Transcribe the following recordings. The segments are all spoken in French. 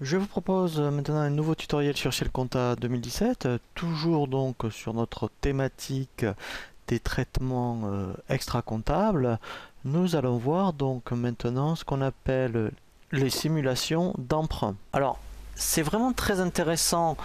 Je vous propose maintenant un nouveau tutoriel sur Shell Compta 2017, toujours donc sur notre thématique des traitements extra-comptables. Nous allons voir donc maintenant ce qu'on appelle les simulations d'emprunt. Alors, c'est vraiment très intéressant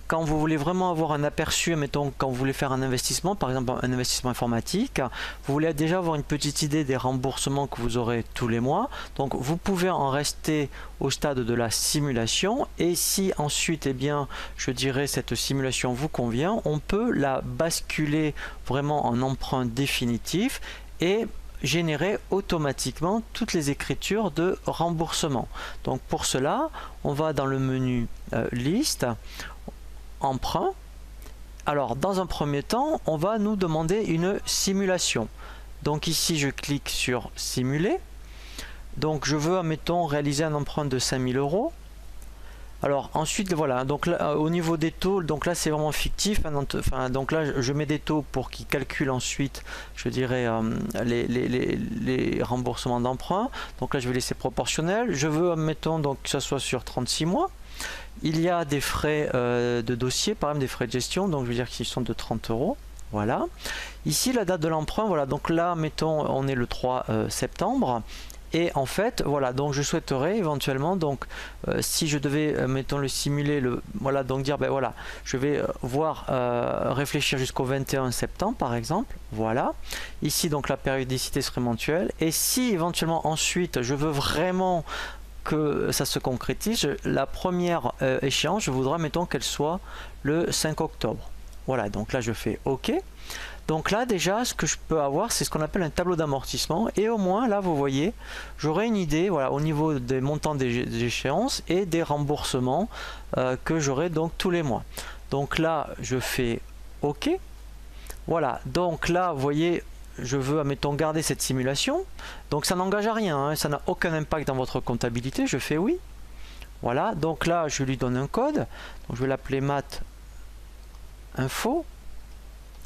quand vous voulez vraiment avoir un aperçu, mettons, quand vous voulez faire un investissement, par exemple un investissement informatique, vous voulez déjà avoir une petite idée des remboursements que vous aurez tous les mois. Donc vous pouvez en rester au stade de la simulation, et si ensuite, eh bien, je dirais, cette simulation vous convient, on peut la basculer vraiment en emprunt définitif et générer automatiquement toutes les écritures de remboursement. Donc pour cela, on va dans le menu liste, emprunt. Alors dans un premier temps, on va nous demander une simulation. Donc ici je clique sur simuler. Donc je veux, admettons, réaliser un emprunt de 5000 euros. Alors ensuite voilà, donc là, au niveau des taux, donc là c'est vraiment fictif, enfin, donc là je mets des taux pour qu'ils calculent ensuite, je dirais, les remboursements d'emprunt. Donc là je vais laisser proportionnel. Je veux, admettons, donc que ça soit sur 36 mois. Il y a des frais de dossier, par exemple des frais de gestion, donc je veux dire qu'ils sont de 30 euros. Voilà. Ici la date de l'emprunt, voilà, donc là mettons on est le 3 septembre. Et en fait, voilà, donc je souhaiterais éventuellement, donc si je devais, mettons, le simuler, voilà, donc dire, ben voilà, je vais réfléchir jusqu'au 21 septembre, par exemple, voilà. Ici, donc la périodicité serait mensuelle. Et si éventuellement ensuite, je veux vraiment que ça se concrétise, la première échéance, je voudrais, mettons, qu'elle soit le 5 octobre. Voilà, donc là, je fais OK. Donc là, déjà, ce que je peux avoir, c'est ce qu'on appelle un tableau d'amortissement. Et au moins, là, vous voyez, j'aurai une idée, voilà, au niveau des montants des échéances et des remboursements que j'aurai donc tous les mois. Donc là, je fais OK. Voilà, donc là, vous voyez, je veux, admettons, garder cette simulation. Donc ça n'engage à rien, hein, ça n'a aucun impact dans votre comptabilité. Je fais oui. Voilà, donc là, je lui donne un code. Donc je vais l'appeler math info.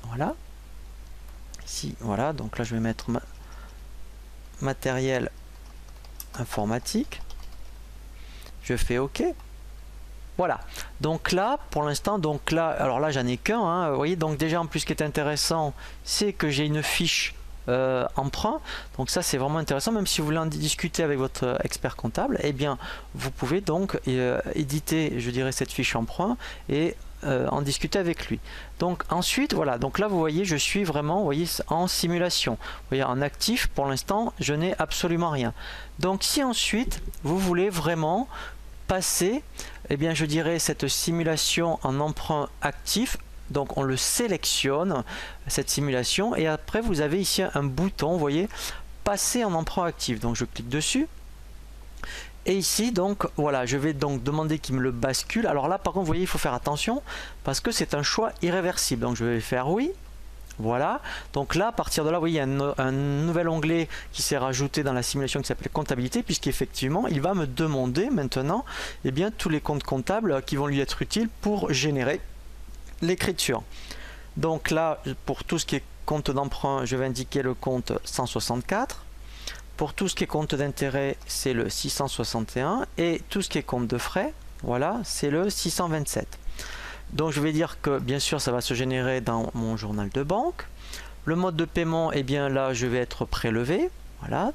Voilà. Ici, voilà, donc là, je vais mettre matériel informatique. Je fais OK. Voilà, donc là, pour l'instant, donc là, alors là, j'en ai qu'un, hein, vous voyez, donc déjà, en plus, ce qui est intéressant, c'est que j'ai une fiche emprunt, donc ça, c'est vraiment intéressant, même si vous voulez en discuter avec votre expert comptable, eh bien, vous pouvez donc éditer, je dirais, cette fiche emprunt et en discuter avec lui. Donc ensuite, voilà, donc là, vous voyez, je suis vraiment, vous voyez, en simulation. Vous voyez, en actif, pour l'instant, je n'ai absolument rien. Donc si ensuite, vous voulez vraiment passer, eh bien, je dirais, cette simulation en emprunt actif. Donc on le sélectionne, cette simulation, et après vous avez ici un bouton, vous voyez, passer en emprunt actif. Donc je clique dessus. Et ici, donc voilà, je vais donc demander qu'il me le bascule. Alors là, par contre, vous voyez, il faut faire attention parce que c'est un choix irréversible. Donc je vais faire oui. Voilà, donc là, à partir de là, vous voyez, il y a un nouvel onglet qui s'est rajouté dans la simulation qui s'appelle comptabilité, puisqu'effectivement, il va me demander maintenant, eh bien, tous les comptes comptables qui vont lui être utiles pour générer l'écriture. Donc là, pour tout ce qui est compte d'emprunt, je vais indiquer le compte 164. Pour tout ce qui est compte d'intérêt, c'est le 661. Et tout ce qui est compte de frais, voilà, c'est le 627. Donc je vais dire que bien sûr ça va se générer dans mon journal de banque. Le mode de paiement, et bien là je vais être prélevé, voilà.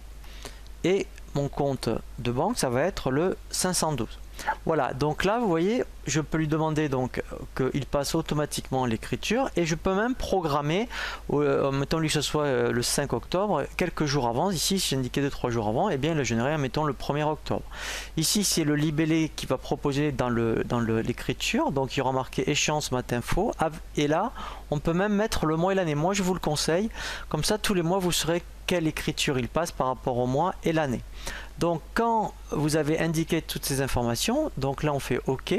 Et mon compte de banque, ça va être le 512. Voilà, donc là vous voyez, je peux lui demander donc qu'il passe automatiquement l'écriture, et je peux même programmer, mettons lui que ce soit le 5 octobre, quelques jours avant. Ici si j'ai indiqué 2-3 jours avant, et bien le générer, mettons le 1er octobre. Ici c'est le libellé qui va proposer dans l'écriture, donc il y aura marqué échéance matin info, et là on peut même mettre le mois et l'année. Moi je vous le conseille, comme ça tous les mois vous saurez quelle écriture il passe par rapport au mois et l'année. Donc quand vous avez indiqué toutes ces informations, donc là on fait OK,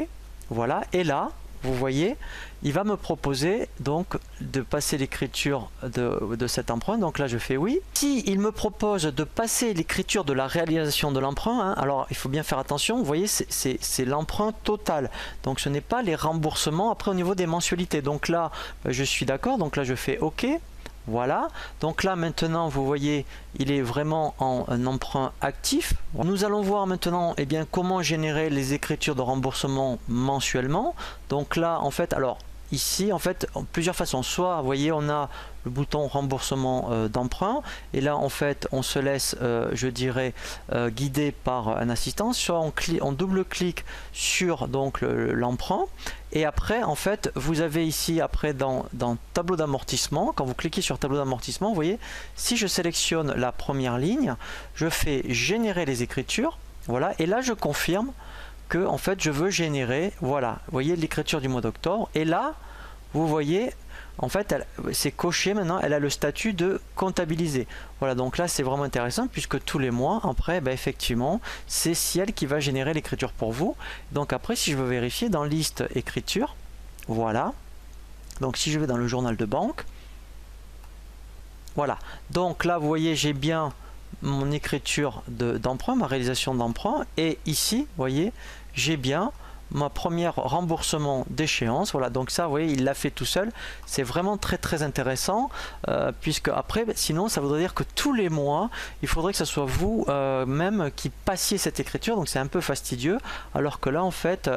voilà, et là vous voyez, il va me proposer donc de passer l'écriture de cet emprunt. Donc là je fais oui. Si il me propose de passer l'écriture de la réalisation de l'emprunt, hein, alors il faut bien faire attention, vous voyez, c'est l'emprunt total, donc ce n'est pas les remboursements après au niveau des mensualités. Donc là je suis d'accord, donc là je fais OK. Voilà, donc là maintenant vous voyez il est vraiment en un emprunt actif. Nous allons voir maintenant eh bien, comment générer les écritures de remboursement mensuellement. Donc là en fait, alors ici en fait plusieurs façons, soit vous voyez on a le bouton remboursement d'emprunt et là en fait on se laisse je dirais guider par un assistant, soit on double-clique sur donc l'emprunt et après en fait vous avez ici après dans tableau d'amortissement, quand vous cliquez sur tableau d'amortissement vous voyez si je sélectionne la première ligne je fais générer les écritures, voilà, et là je confirme que en fait je veux générer, voilà, vous voyez l'écriture du mois d'octobre et là vous voyez en fait c'est coché maintenant, elle a le statut de comptabiliser. Voilà, donc là c'est vraiment intéressant puisque tous les mois après effectivement c'est Ciel qui va générer l'écriture pour vous. Donc après si je veux vérifier dans liste écriture, voilà, donc si je vais dans le journal de banque, voilà, donc là vous voyez j'ai bien mon écriture d'emprunt, ma réalisation d'emprunt, et ici vous voyez j'ai bien ma première remboursement d'échéance. Voilà, donc ça vous voyez il l'a fait tout seul. C'est vraiment très intéressant puisque après sinon ça voudrait dire que tous les mois il faudrait que ce soit vous même qui passiez cette écriture, donc c'est un peu fastidieux, alors que là en fait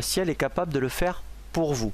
si elle est capable de le faire pour vous.